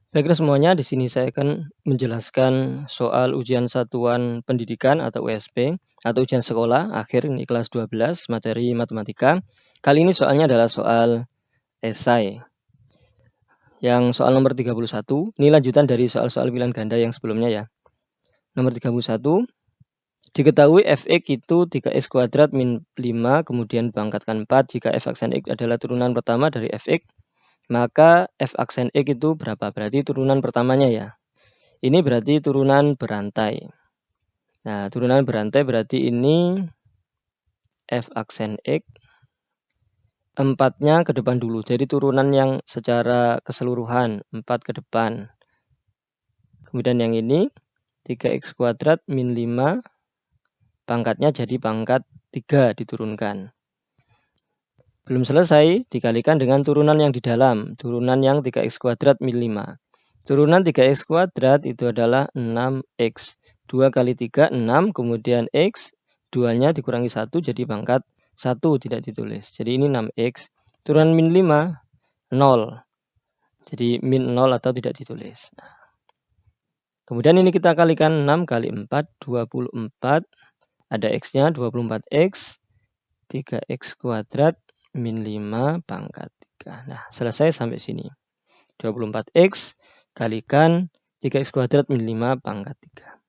Baiklah semuanya, di sini saya akan menjelaskan soal ujian satuan pendidikan atau USP atau ujian sekolah akhir ini kelas 12 materi matematika. Kali ini soalnya adalah soal esai. Yang soal nomor 31, ini lanjutan dari soal-soal pilihan ganda yang sebelumnya ya. Nomor 31, diketahui fx itu 3x kuadrat min 5 kemudian pangkatkan 4 jika f aksen x adalah turunan pertama dari fx. Maka f aksen x itu berapa? Berarti turunan pertamanya ya. Ini berarti turunan berantai. Nah, turunan berantai berarti ini f aksen x, 4-nya ke depan dulu. Jadi turunan yang secara keseluruhan, 4 ke depan. Kemudian yang ini, 3x kuadrat min 5, pangkatnya jadi pangkat 3 diturunkan. Belum selesai, dikalikan dengan turunan yang di dalam. Turunan yang 3x kuadrat min 5. Turunan 3x kuadrat itu adalah 6x. 2 kali 3, 6. Kemudian x, 2-nya dikurangi 1 jadi pangkat 1 tidak ditulis. Jadi ini 6x. Turunan min 5, 0. Jadi min 0 atau tidak ditulis. Kemudian ini kita kalikan 6 kali 4, 24. Ada x-nya 24x. 3x kuadrat min 5 pangkat 3. Nah, selesai sampai sini. 24x kalikan 3x kuadrat min 5 pangkat 3.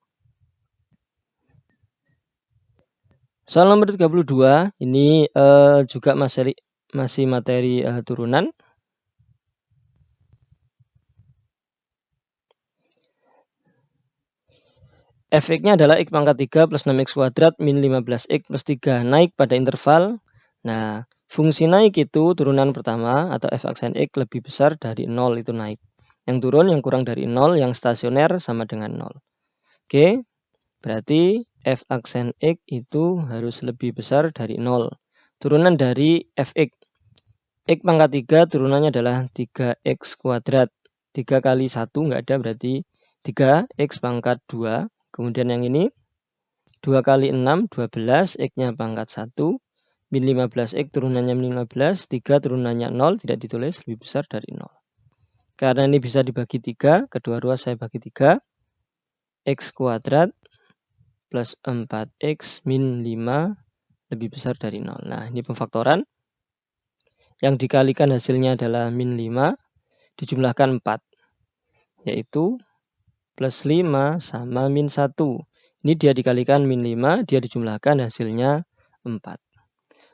Soal nomor 32, ini juga masih materi turunan. Fx-nya adalah x pangkat 3 plus 6x kuadrat min 15x plus 3. Naik pada interval. Nah, fungsi naik itu turunan pertama atau f aksen x lebih besar dari 0 itu naik. Yang turun yang kurang dari 0, yang stasioner sama dengan 0. Oke, berarti f aksen x itu harus lebih besar dari 0. Turunan dari fx. X pangkat 3 turunannya adalah 3x kuadrat. 3 kali 1 nggak ada berarti 3x pangkat 2. Kemudian yang ini 2 kali 6, 12, x-nya pangkat 1, min 15x turunannya min 15, 3 turunannya 0, tidak ditulis, lebih besar dari 0. Karena ini bisa dibagi 3, kedua ruas saya bagi 3, x kuadrat plus 4x min 5 lebih besar dari 0. Nah, ini pemfaktoran. Yang dikalikan hasilnya adalah min 5, dijumlahkan 4, yaitu plus 5 sama min 1. Ini dia dikalikan min 5, dia dijumlahkan hasilnya 4.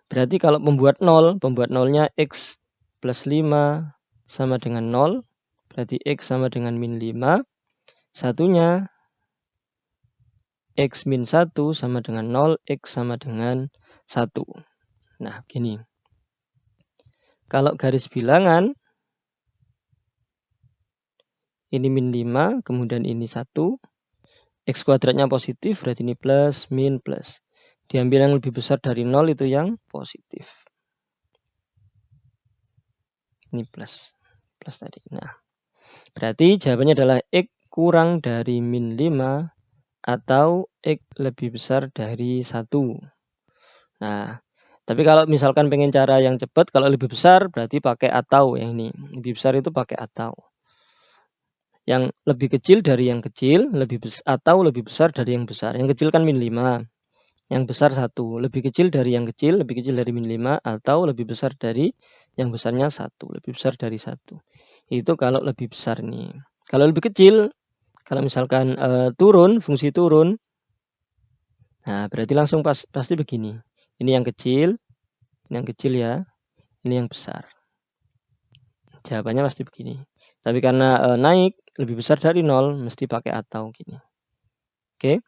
Berarti kalau pembuat 0-nya x plus 5 sama dengan 0. Berarti x sama dengan min 5. Satunya x min 1 sama dengan 0, x sama dengan 1. Nah, begini. Kalau garis bilangan, ini min 5, kemudian ini 1. X kuadratnya positif, berarti ini plus, min, plus. Diambil yang lebih besar dari 0 itu yang positif. Ini plus. Plus tadi. Nah, berarti jawabannya adalah X kurang dari min 5 atau X lebih besar dari 1. Nah, tapi kalau misalkan pengen cara yang cepat, kalau lebih besar berarti pakai atau yang ini. Lebih besar itu pakai atau. Yang lebih kecil dari yang kecil, atau lebih besar dari yang besar. Yang kecil kan min 5. Yang besar 1. Lebih kecil dari yang kecil, lebih kecil dari min 5, atau lebih besar dari yang besarnya 1. Lebih besar dari 1. Itu kalau lebih besar nih. Kalau lebih kecil, kalau misalkan turun, fungsi turun, nah berarti langsung pasti begini. Ini yang kecil ya, ini yang besar. Jawabannya pasti begini. Tapi karena naik, lebih besar dari 0, mesti pakai atau gini. Oke.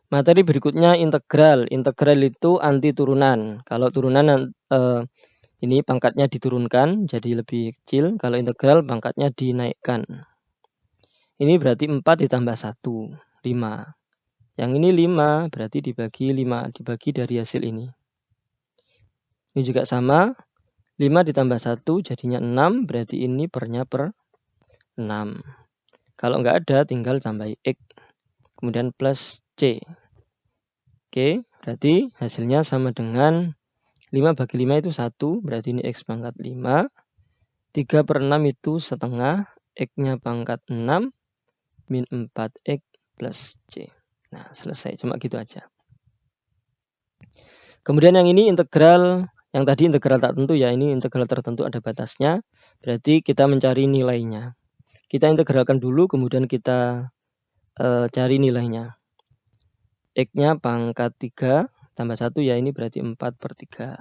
Materi berikutnya integral. Integral itu anti turunan. Kalau turunan ini pangkatnya diturunkan jadi lebih kecil. Kalau integral pangkatnya dinaikkan. Ini berarti 4 ditambah 1, 5. Yang ini 5 berarti dibagi 5. Dibagi dari hasil ini. Ini juga sama. 5 ditambah 1 jadinya 6. Berarti ini pernya per 6. Kalau nggak ada tinggal tambah X. Kemudian plus C. Oke, berarti hasilnya sama dengan 5 bagi 5 itu 1. Berarti ini X pangkat 5. 3/6 itu setengah, X-nya pangkat 6, min 4X plus C. Nah, selesai. Cuma gitu aja. Kemudian yang ini integral, yang tadi integral tak tentu ya, ini integral tertentu ada batasnya. Berarti kita mencari nilainya. Kita integralkan dulu, kemudian kita cari nilainya. X-nya pangkat 3 tambah 1 ya, ini berarti 4/3.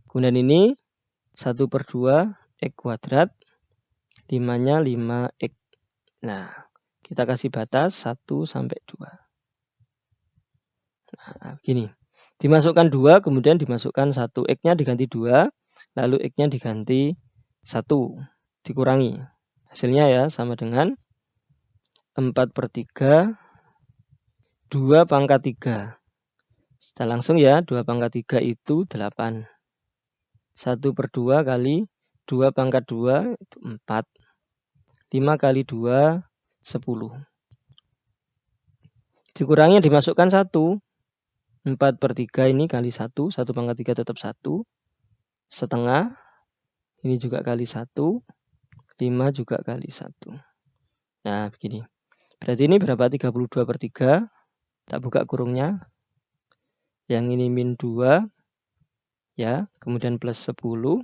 Kemudian ini 1/2 X kuadrat, 5-nya 5X. Nah, kita kasih batas 1 sampai 2. Nah, gini. Dimasukkan 2, kemudian dimasukkan 1. X-nya diganti 2, lalu X-nya diganti 1. Dikurangi. Hasilnya ya sama dengan 4/3, 2 pangkat 3. Kita langsung ya, 2 pangkat 3 itu 8. 1/2 kali 2 pangkat 2 itu 4. 5 kali 2, 10. Dikurangi dimasukkan 1. 4/3 ini kali 1. 1 pangkat 3 tetap 1. Setengah. Ini juga kali 1. 5 juga kali 1. Nah, begini. Berarti ini berapa? 32/3. Tak buka kurungnya. Yang ini min 2. Ya, kemudian plus 10.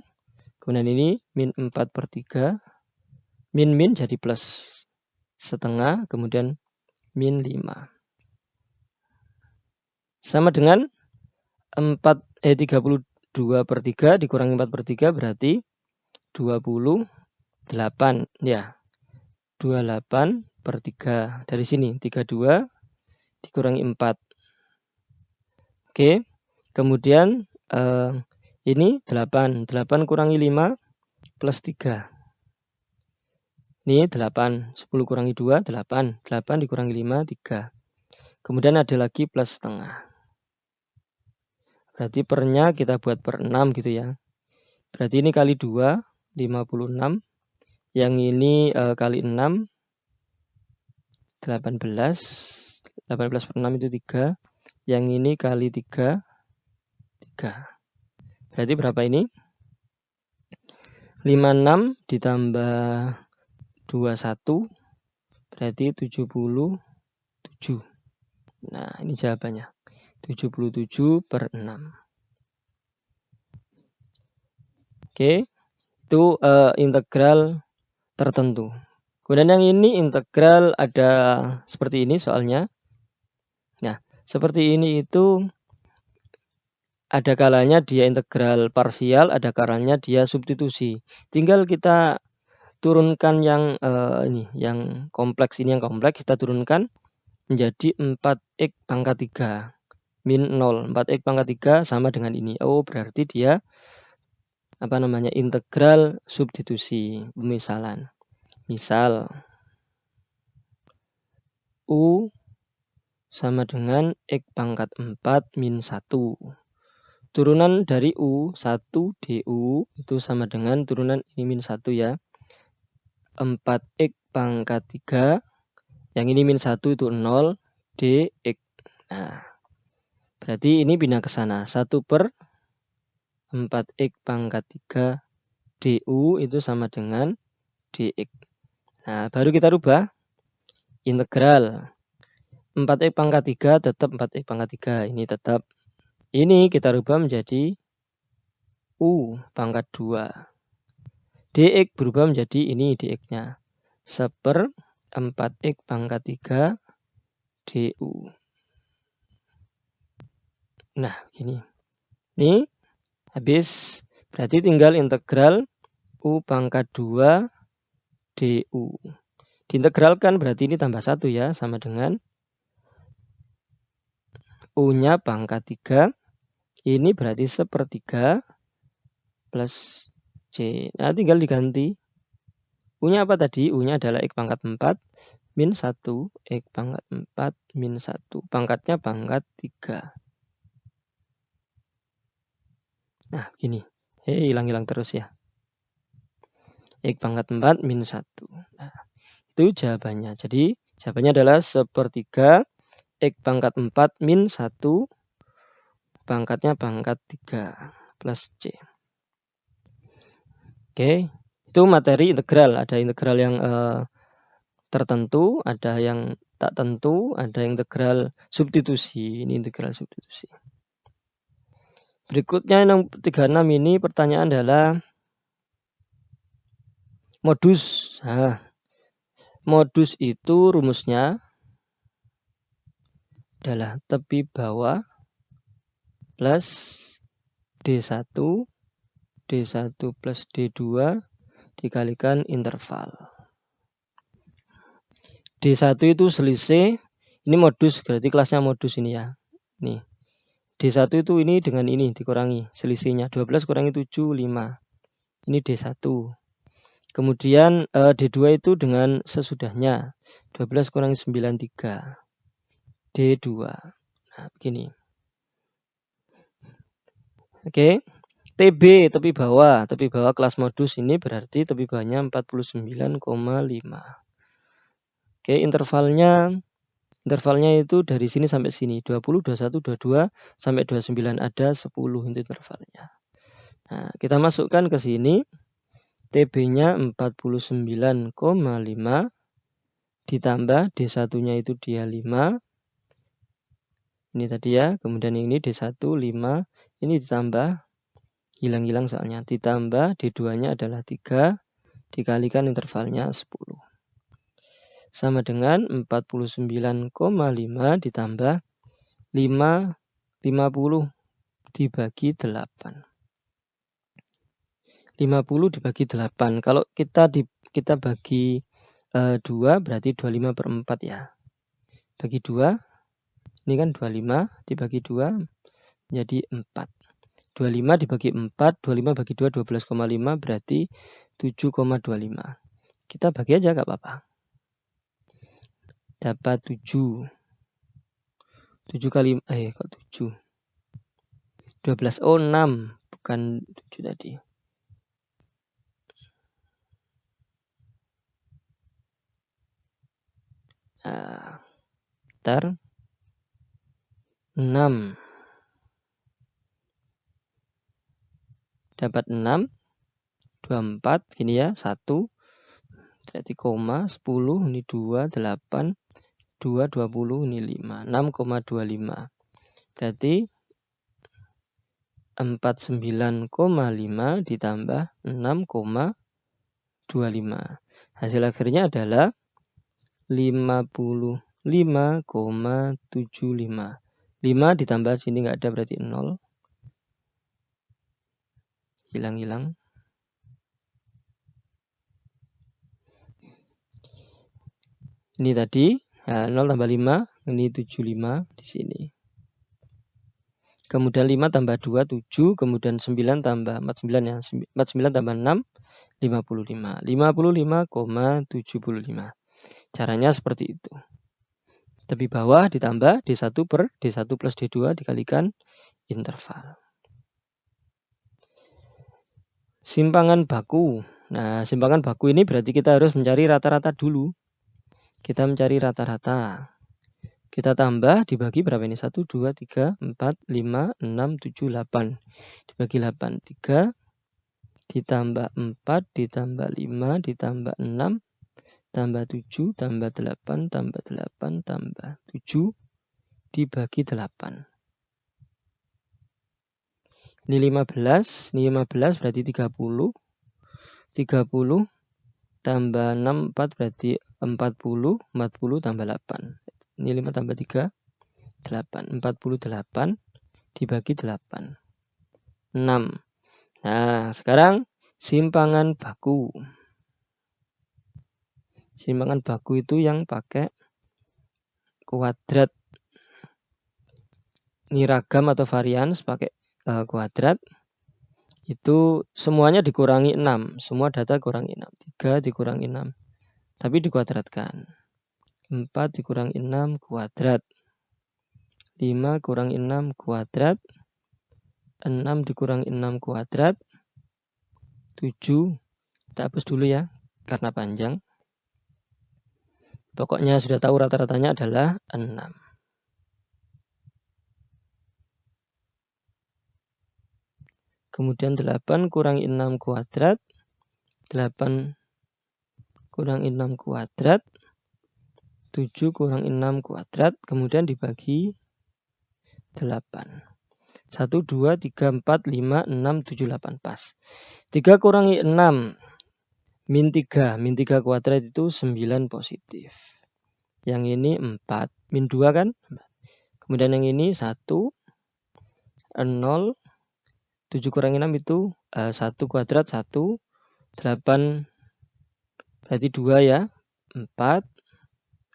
Kemudian ini min 4/3. Min jadi plus setengah. Kemudian min 5. Sama dengan 32/3 dikurangi 4/3 berarti 28. Ya, 28/3. Dari sini 32 dikurangi 4. Oke, kemudian ini 8. 8 kurangi 5 plus 3. Ini 8. 10 kurangi 2, 8. 8 dikurangi 5, 3. Kemudian ada lagi plus setengah. Berarti pernya kita buat per 6 gitu ya. Berarti ini kali 2, 56. Yang ini kali 6, 18. 18/6 itu 3. Yang ini kali 3, 3. Berarti berapa ini? 56 ditambah 21 berarti 77. Nah, ini jawabannya. 77/6. Oke, itu integral tertentu. Kemudian yang ini integral ada seperti ini soalnya. Nah, seperti ini itu ada kalanya dia integral parsial, ada kalanya dia substitusi. Tinggal kita turunkan yang ini, yang kompleks ini, yang kompleks kita turunkan menjadi 4x pangkat 3 min 0. 4x pangkat 3 sama dengan ini. Oh, berarti dia integral substitusi, pemisalan. Misal U sama dengan x pangkat 4 min 1. Turunan dari U, 1 DU itu sama dengan turunan ini min 1 ya. 4x pangkat 3. Yang ini min 1 itu 0 dx. Nah, berarti ini pindah ke sana. 1/4x pangkat 3 du itu sama dengan dx. Nah, baru kita rubah. Integral 4x pangkat 3 tetap 4x pangkat 3. Ini tetap. Ini kita rubah menjadi U pangkat 2. dx berubah menjadi ini dx-nya. 1/4x pangkat 3 du. Nah, ini. Ini habis. Berarti tinggal integral U pangkat 2 du. Diintegralkan berarti ini tambah 1 ya. Sama dengan U-nya pangkat 3. Ini berarti 1/3 plus C. Nah, tinggal diganti. U-nya apa tadi? U-nya adalah X pangkat 4 min 1. X pangkat 4 min 1. Pangkatnya pangkat 3. Nah, gini. Hilang-hilang terus ya. X pangkat 4 min 1. Nah, itu jawabannya. Jadi, jawabannya adalah 1/3 X pangkat 4 min 1. Pangkatnya pangkat 3 plus C. Oke, Itu materi integral, ada integral yang tertentu, ada yang tak tentu, ada integral substitusi. Ini integral substitusi. Berikutnya yang 36 ini pertanyaan adalah modus. Nah, modus itu rumusnya adalah tepi bawah plus D1 plus D2 dikalikan interval. D1 itu selisih, ini modus, berarti kelasnya modus ini ya. Nih, D1 itu ini dengan ini dikurangi, selisihnya 12 kurangi 7, 5. Ini D1. Kemudian D2 itu dengan sesudahnya, 12 kurangi 9, 3. D2. Nah, begini. Oke. TB, tepi bawah kelas modus ini berarti tepi bawahnya 49,5. Oke, intervalnya itu dari sini sampai sini. 20, 21, 22, sampai 29 ada 10 itu intervalnya. Nah, kita masukkan ke sini. TB-nya 49,5 ditambah D1-nya itu dia 5. Ini tadi ya, kemudian ini D1 5, ini ditambah, hilang-hilang soalnya, ditambah D2-nya adalah 3, dikalikan intervalnya 10. Sama dengan 49,5 ditambah 5, 50 dibagi 8. 50 dibagi 8. Kalau kita bagi 2 berarti 25 per 4 ya. Bagi 2, ini kan 25 dibagi 2 jadi 4. 25 dibagi 4, 25 bagi 2, 12,5 berarti 7,25. Kita bagi aja gak apa-apa. Dapat 7. 7 kali, kok 7? 12, 6. Bukan 7 tadi. Ntar 6. Dapat 6. 24, gini ya, 1. Jadi koma, 10, ini 2, 8. 2, 20, ini 5. 6,25. Berarti 49,5 ditambah 6,25. Hasil akhirnya adalah 55,75. 5 ditambah sini nggak ada berarti 0. Hilang-hilang. Ini tadi 0 tambah 5, ini 75 di sini. Kemudian 5 tambah 2, 7. Kemudian 9 tambah 49 ya. 49 tambah 6, 55. 55,75. Caranya seperti itu. Tepi bawah ditambah D1 per D1 plus D2 dikalikan interval. Simpangan baku. Nah, simpangan baku ini berarti kita harus mencari rata-rata dulu. Kita mencari rata-rata. Kita tambah dibagi berapa ini? 1, 2, 3, 4, 5, 6, 7, 8. Dibagi 8, 3. Ditambah 4, ditambah 5, ditambah 6. Tambah 7, tambah 8, tambah 8, tambah 7. Dibagi 8. Ini 15. Ini 15 berarti 30. 30 tambah 6, 4 berarti 40. 40 tambah 8. Ini 5 tambah 3, 8. 48 dibagi 8. 6. Nah, sekarang simpangan baku. Simpangan baku itu yang pakai kuadrat. Ini ragam atau varian pakai kuadrat. Itu semuanya dikurangi 6. Semua data kurangi 6. 3 dikurangi 6. Tapi dikuadratkan. 4 dikurangi 6 kuadrat. 5 kurangi 6 kuadrat. 6 dikurangi 6 kuadrat. 7. Kita hapus dulu ya, karena panjang. Pokoknya sudah tahu rata-ratanya adalah 6. Kemudian 8 kurangi 6 kuadrat. 8 kurang 6 kuadrat. 7 kurang 6 kuadrat. Kemudian dibagi 8. 1, 2, 3, 4, 5, 6, 7, 8. Pas. 3 kurangi 6. Min 3. Min 3 kuadrat itu 9 positif. Yang ini 4. Min 2 kan? Kemudian yang ini 1. 0. 7 kurangi 6 itu 1 kuadrat 1. 8. Berarti 2 ya. 4.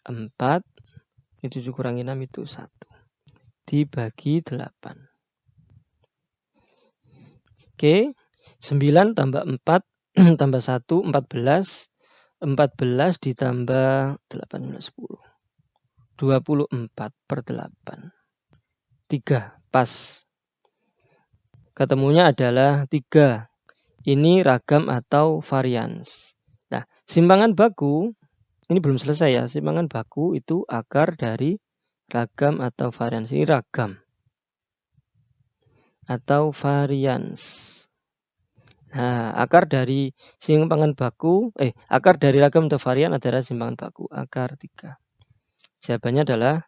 4. Ini 7 kurangi 6 itu 1. Dibagi 8. Oke. 9 tambah 4 tambah 1, 14. 14 ditambah 18, 10. 24/8. 3. Pas. Ketemunya adalah 3. Ini ragam atau varians. Nah, simpangan baku, ini belum selesai ya. Simpangan baku itu akar dari ragam atau varians. Ini ragam atau varians. Nah, akar dari simpangan baku, akar dari ragam atau varian adalah simpangan baku, akar 3. Jawabannya adalah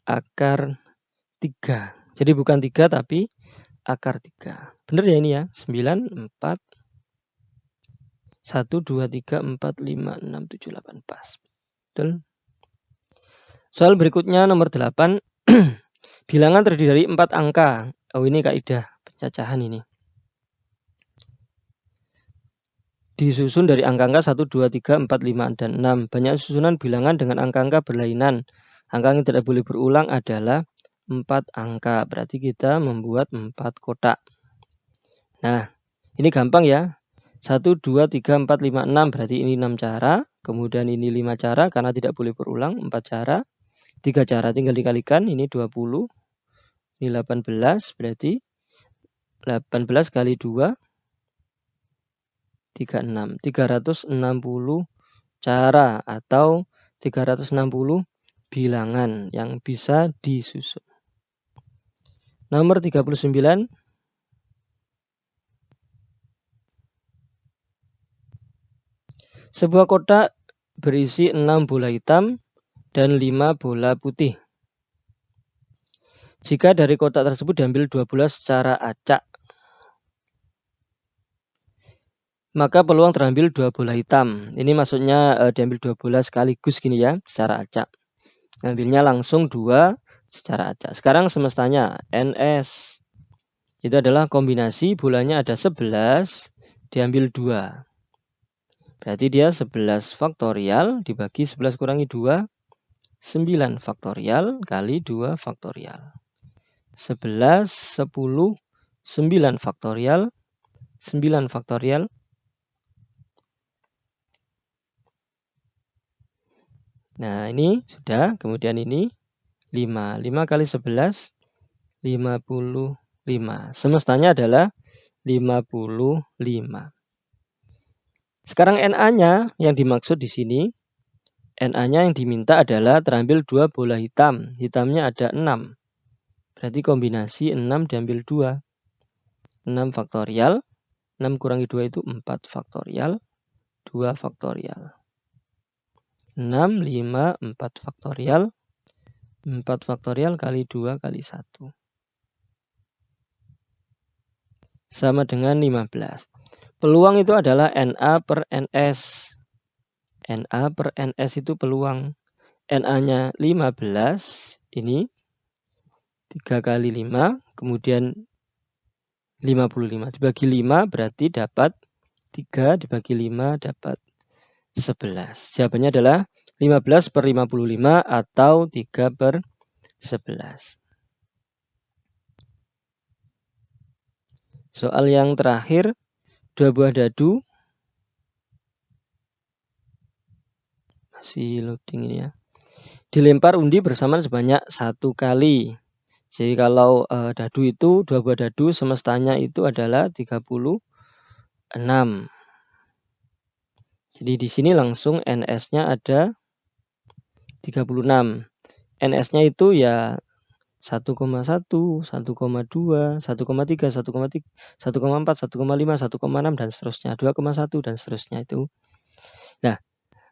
akar 3. Jadi bukan 3 tapi akar 3. Benar ya ini ya? 9, 4, 1, 2, 3, 4, 5, 6, 7, 8. Pas. Betul? Soal berikutnya nomor 8. Bilangan terdiri dari 4 angka. Oh, ini kaidah pencacahan ini. Disusun dari angka-angka 1, 2, 3, 4, 5, dan 6. Banyak susunan bilangan dengan angka-angka berlainan. Angka yang tidak boleh berulang adalah 4 angka. Berarti kita membuat 4 kotak. Nah, ini gampang ya. 1, 2, 3, 4, 5, 6. Berarti ini 6 cara. Kemudian ini 5 cara karena tidak boleh berulang. 4 cara. 3 cara tinggal dikalikan. Ini 20. Ini 18. Berarti 18 kali 2. 36. 360 cara atau 360 bilangan yang bisa disusun. Nomor 39. Sebuah kotak berisi 6 bola hitam dan 5 bola putih. Jika dari kotak tersebut diambil 2 bola secara acak, maka peluang terambil 2 bola hitam. Ini maksudnya diambil 2 bola sekaligus gini ya, secara acak. Ambilnya langsung 2 secara acak. Sekarang semestanya NS itu adalah kombinasi bolanya ada 11 diambil 2. Berarti dia 11 faktorial dibagi 11 kurangi 2, 9 faktorial kali 2 faktorial. 11, 10, 9 faktorial, 9 faktorial. Nah, ini sudah. Kemudian ini 5. 5 kali 11, 55. Semestanya adalah 55. Sekarang NA-nya yang dimaksud di sini, NA-nya yang diminta adalah terambil 2 bola hitam. Hitamnya ada 6. Berarti kombinasi 6 diambil 2. 6 faktorial. 6 kurangi 2 itu 4 faktorial. 2 faktorial. 6, 5, 4 faktorial. 4 faktorial kali 2 kali 1. Sama dengan 15. Peluang itu adalah NA per NS. NA per NS itu peluang. NA-nya 15. Ini 3 kali 5. Kemudian 55. Dibagi 5 berarti dapat 3. Dibagi 5 dapat 11. Jawabannya adalah 15 per 55 atau 3 per 11. Soal yang terakhir, 2 buah dadu. Masih loading ini ya. Dilempar undi bersamaan sebanyak 1 kali. Jadi kalau dadu itu, 2 buah dadu semestanya itu adalah 36. Jadi di sini langsung NS-nya ada 36. NS-nya itu ya 1,1, 1,2, 1,3, 1,4, 1,5, 1,6 dan seterusnya, 2,1 dan seterusnya itu. Nah,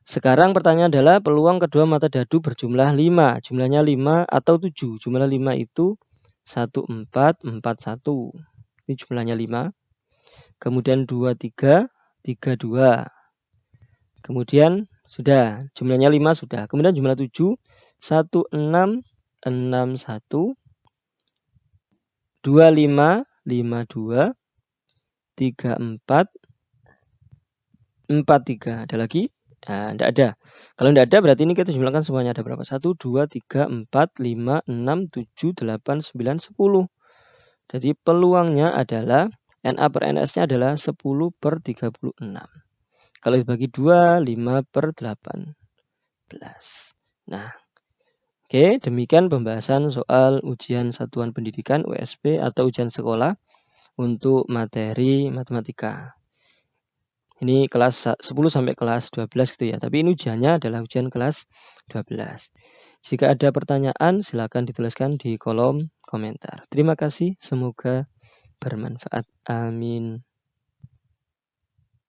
sekarang pertanyaan adalah peluang kedua mata dadu berjumlah 5. Jumlahnya 5 atau 7. Jumlah 5 itu 1441. Ini jumlahnya 5. Kemudian 23, 32. Kemudian sudah, jumlahnya 5 sudah. Kemudian jumlah 7, 1661, 2552, 34, 43. Ada lagi? Nah, tidak ada. Kalau tidak ada berarti ini kita jumlahkan semuanya ada berapa? 1, 2, 3, 4, 5, 6, 7, 8, 9, 10. Jadi peluangnya adalah NA per NS-nya adalah 10 per 36. Kalau dibagi 2, 5 per 18. Nah, oke, demikian pembahasan soal ujian satuan pendidikan USP atau ujian sekolah untuk materi matematika. Ini kelas 10 sampai kelas 12 gitu ya. Tapi ini ujiannya adalah ujian kelas 12. Jika ada pertanyaan silakan dituliskan di kolom komentar. Terima kasih, semoga bermanfaat. Amin.